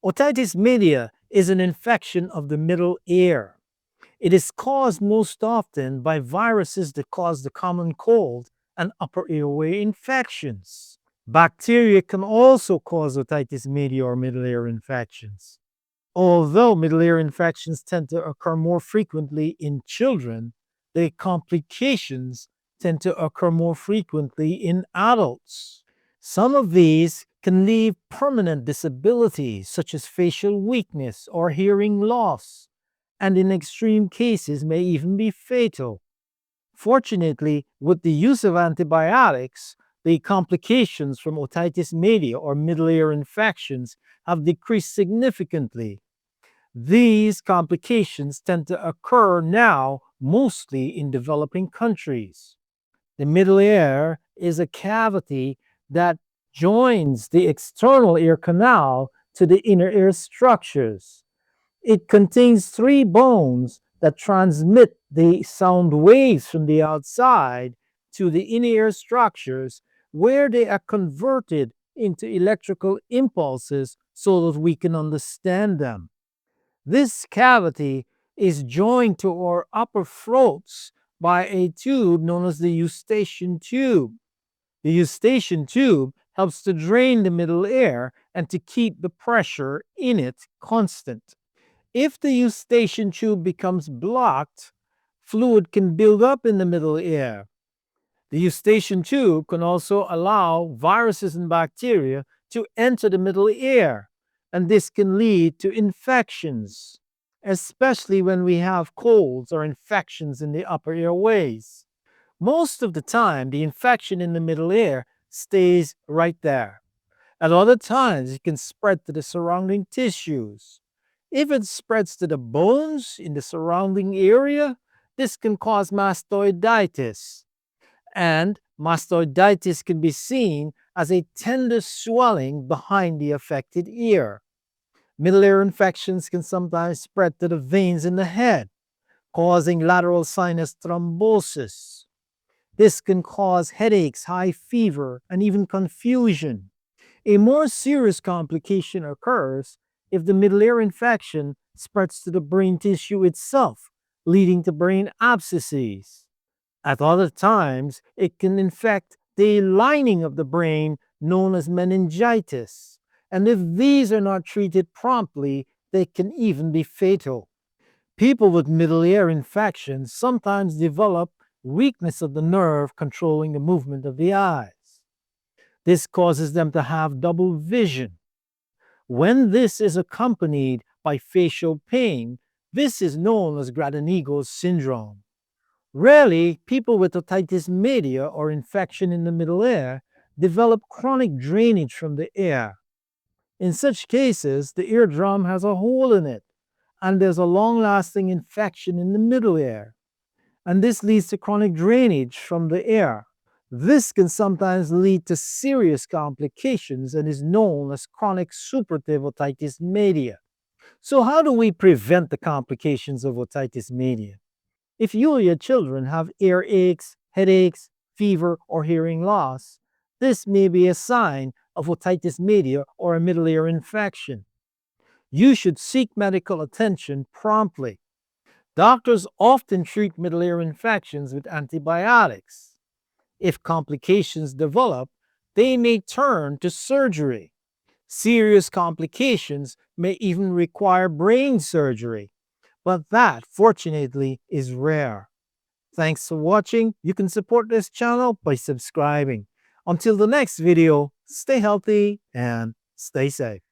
Otitis media is an infection of the middle ear. It is caused most often by viruses that cause the common cold and upper airway infections. Bacteria can also cause otitis media or middle ear infections. Although middle ear infections tend to occur more frequently in children, the complications tend to occur more frequently in adults. Some of these can leave permanent disability, such as facial weakness or hearing loss, and in extreme cases may even be fatal. Fortunately, with the use of antibiotics, the complications from otitis media or middle ear infections have decreased significantly. These complications tend to occur now mostly in developing countries. The middle ear is a cavity that joins the external ear canal to the inner ear structures. It contains three bones that transmit the sound waves from the outside to the inner ear structures, where they are converted into electrical impulses so that we can understand them. This cavity is joined to our upper throats by a tube known as the Eustachian tube. The Eustachian tube helps to drain the middle ear and to keep the pressure in it constant. If the Eustachian tube becomes blocked, fluid can build up in the middle ear. The Eustachian tube can also allow viruses and bacteria to enter the middle ear, and this can lead to infections, especially when we have colds or infections in the upper airways. Most of the time, the infection in the middle ear stays right there. At other times, it can spread to the surrounding tissues. If it spreads to the bones in the surrounding area, this can cause mastoiditis. And mastoiditis can be seen as a tender swelling behind the affected ear. Middle ear infections can sometimes spread to the veins in the head, causing lateral sinus thrombosis. This can cause headaches, high fever, and even confusion. A more serious complication occurs if the middle ear infection spreads to the brain tissue itself, leading to brain abscesses. At other times, it can infect the lining of the brain known as meningitis. And if these are not treated promptly, they can even be fatal. People with middle ear infections sometimes develop weakness of the nerve controlling the movement of the eyes. This causes them to have double vision. When this is accompanied by facial pain, this is known as Gradenigo syndrome. Rarely, people with otitis media or infection in the middle ear develop chronic drainage from the ear. In such cases, the eardrum has a hole in it, and there's a long-lasting infection in the middle ear. And this leads to chronic drainage from the ear. This can sometimes lead to serious complications and is known as chronic suppurative otitis media. So how do we prevent the complications of otitis media? If you or your children have earaches, headaches, fever, or hearing loss, this may be a sign of otitis media or a middle ear infection. You should seek medical attention promptly. Doctors often treat middle ear infections with antibiotics. If complications develop, they may turn to surgery. Serious complications may even require brain surgery, but that, fortunately, is rare. Thanks for watching. You can support this channel by subscribing. Until the next video, stay healthy and stay safe.